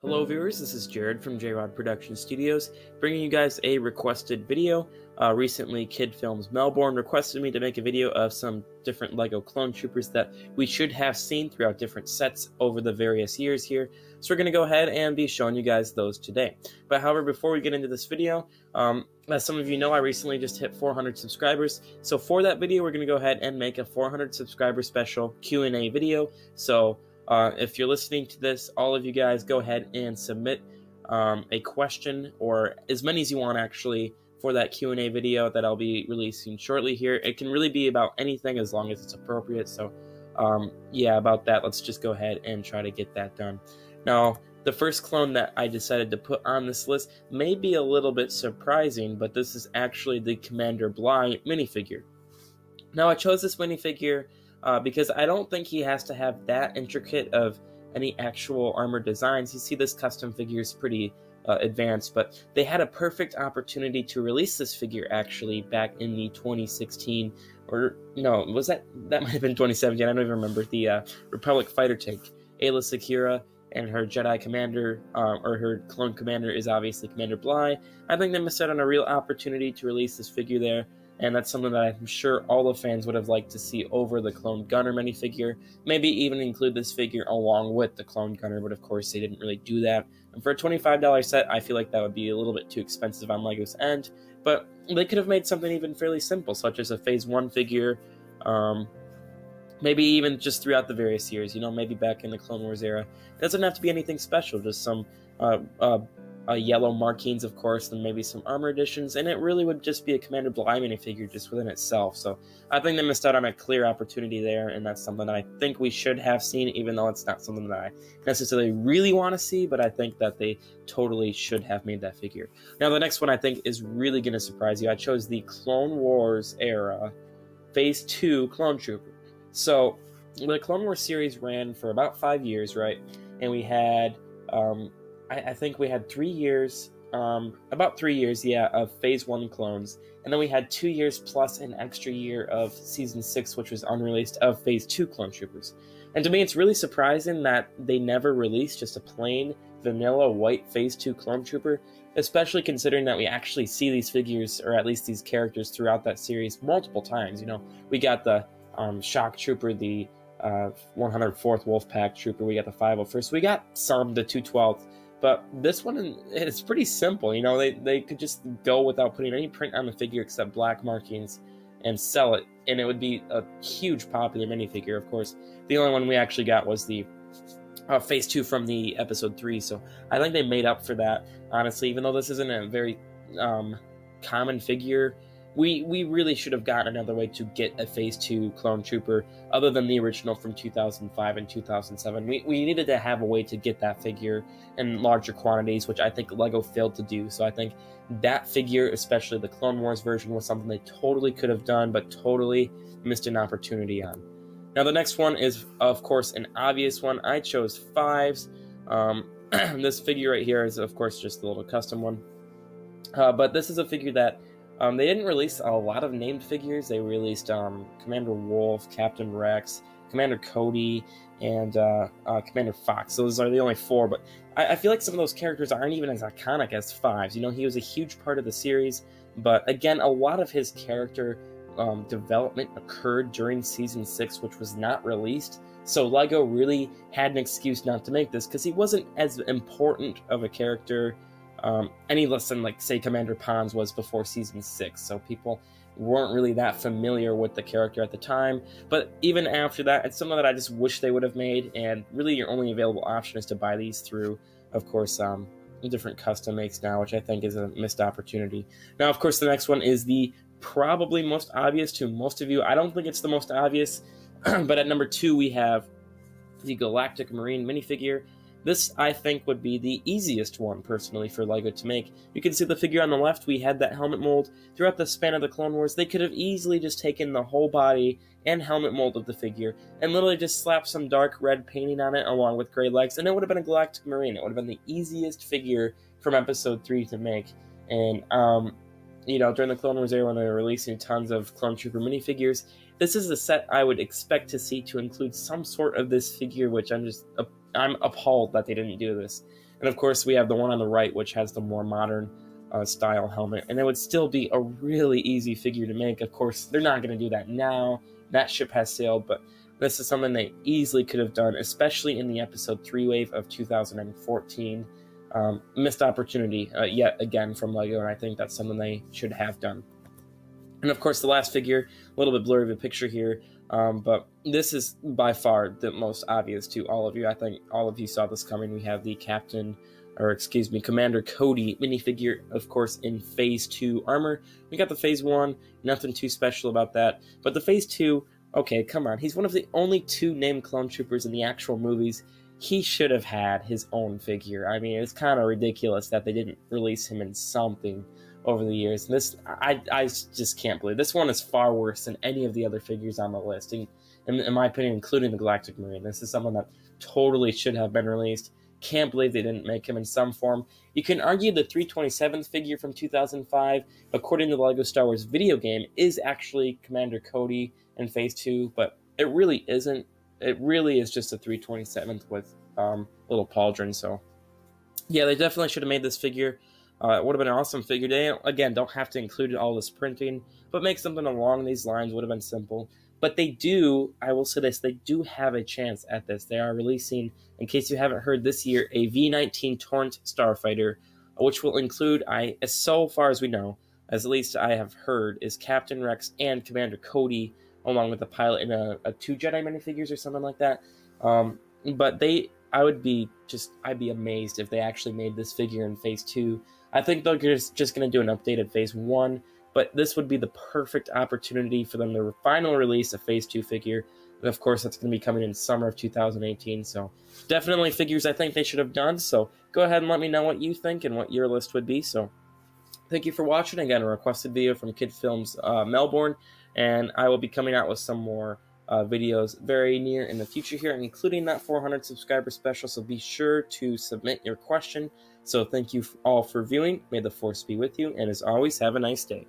Hello viewers, this is Jared from J-Rod Production Studios, bringing you guys a requested video. Recently, Kid Films Melbourne requested me to make a video of some different LEGO clone troopers that we should have seen throughout different sets over the various years here. So we're going to go ahead and be showing you guys those today. But however, before we get into this video, as some of you know, I recently just hit 400 subscribers. So for that video, we're going to go ahead and make a 400 subscriber special Q&A video. So if you're listening to this, all of you guys go ahead and submit a question, or as many as you want actually, for that Q&A video that I'll be releasing shortly here. It can really be about anything as long as it's appropriate. So yeah, about that, let's just go ahead and try to get that done. Now, the first clone that I decided to put on this list may be a little bit surprising, but this is actually the Commander Bly minifigure. Now, I chose this minifigure because I don't think he has to have that intricate of any actual armor designs. You see, this custom figure is pretty advanced, but they had a perfect opportunity to release this figure actually back in the 2016, or no, was that might have been 2017, I don't even remember, the Republic fighter tank. Ayla Secura and her Jedi commander, or her clone commander, is obviously Commander Bly. I think they missed out on a real opportunity to release this figure there. And that's something that I'm sure all the fans would have liked to see over the Clone Gunner minifigure. Maybe even include this figure along with the Clone Gunner, but of course they didn't really do that. And for a $25 set, I feel like that would be a little bit too expensive on LEGO's end. But they could have made something even fairly simple, such as a Phase 1 figure, maybe even just throughout the various years, you know, maybe back in the Clone Wars era. It doesn't have to be anything special, just some yellow markings, of course, and maybe some armor additions, and it really would just be a Commander Bly minifigure just within itself. So I think they missed out on a clear opportunity there, and that's something that I think we should have seen, even though it's not something that I necessarily really want to see, but I think that they totally should have made that figure. Now, the next one I think is really going to surprise you. I chose the Clone Wars era Phase 2 Clone Trooper. So the Clone Wars series ran for about 5 years, right? And we had I think we had 3 years, about 3 years, yeah, of Phase 1 clones. And then we had 2 years plus an extra year of Season 6, which was unreleased, of Phase 2 clone troopers. And to me, it's really surprising that they never released just a plain, vanilla, white Phase 2 clone trooper, especially considering that we actually see these figures, or at least these characters, throughout that series multiple times. You know, we got the Shock Trooper, the 104th Wolfpack Trooper, we got the 501st, we got some, the 212th. But this one, it's pretty simple. You know, they could just go without putting any print on the figure except black markings and sell it, and it would be a huge popular minifigure. Of course, the only one we actually got was the Phase 2 from the Episode 3, so I think they made up for that, honestly. Even though this isn't a very common figure, we really should have gotten another way to get a Phase 2 clone trooper other than the original from 2005 and 2007. We needed to have a way to get that figure in larger quantities, which I think LEGO failed to do. So I think that figure, especially the Clone Wars version, was something they totally could have done, but totally missed an opportunity on. Now the next one is, of course, an obvious one. I chose Fives. This figure right here is, of course, just a little custom one. But this is a figure that they didn't release a lot of named figures. They released Commander Wolf, Captain Rex, Commander Cody, and Commander Fox. Those are the only 4, but I feel like some of those characters aren't even as iconic as Fives. You know, he was a huge part of the series, but again, a lot of his character development occurred during Season 6, which was not released. So LEGO really had an excuse not to make this, because he wasn't as important of a character any less than, like, say, Commander Pons was before Season 6, so people weren't really that familiar with the character at the time. But even after that, it's something that I just wish they would have made, and really your only available option is to buy these through, of course, different custom makes now, which I think is a missed opportunity. Now, of course, the next one is the probably most obvious to most of you. I don't think it's the most obvious, but at number 2 we have the Galactic Marine minifigure. This, I think, would be the easiest one, personally, for LEGO to make. You can see the figure on the left, we had that helmet mold. Throughout the span of the Clone Wars, they could have easily just taken the whole body and helmet mold of the figure, and literally just slapped some dark red painting on it, along with gray legs, and it would have been a Galactic Marine. It would have been the easiest figure from Episode 3 to make. And, you know, during the Clone Wars era, when they were releasing tons of Clone Trooper minifigures, this is a set I would expect to see to include some sort of this figure, which I'm appalled that they didn't do this. And of course, we have the one on the right, which has the more modern style helmet, and it would still be a really easy figure to make. Of course, they're not going to do that now. That ship has sailed, but this is something they easily could have done, especially in the episode 3 wave of 2014. Missed opportunity yet again from LEGO, and I think that's something they should have done. And of course, the last figure, a little bit blurry of a picture here, but this is by far the most obvious to all of you. I think all of you saw this coming. We have the Commander Cody minifigure, of course, in Phase 2 armor. We got the Phase 1, nothing too special about that. But the Phase 2, okay, come on. He's one of the only 2 named clone troopers in the actual movies. He should have had his own figure. I mean, it's kind of ridiculous that they didn't release him in something over the years. This, I just can't believe. This one is far worse than any of the other figures on the list, in my opinion, including the Galactic Marine. This is someone that totally should have been released. Can't believe they didn't make him in some form. You can argue the 327th figure from 2005, according to the LEGO Star Wars video game, is actually Commander Cody in Phase 2, but it really isn't. It really is just a 327th with little pauldron. So, yeah, they definitely should have made this figure. It would have been an awesome figure. They, again, don't have to include all this printing, but make something along these lines would have been simple. But they do, I will say this, they do have a chance at this. They are releasing, in case you haven't heard this year, a V-19 Torrent Starfighter, which will include, as so far as we know, as at least I have heard, is Captain Rex and Commander Cody, along with the pilot in a 2 Jedi minifigures or something like that. But I'd be amazed if they actually made this figure in Phase 2. I think they're just going to do an updated Phase 1, but this would be the perfect opportunity for them to finally release a Phase 2 figure. And of course, that's going to be coming in summer of 2018, so definitely figures I think they should have done. So go ahead and let me know what you think and what your list would be. So thank you for watching. Again, a requested video from Kid Films Melbourne, and I will be coming out with some more videos very near in the future here, including that 400 subscriber special, so be sure to submit your question. So thank you all for viewing. May the Force be with you, and as always, have a nice day.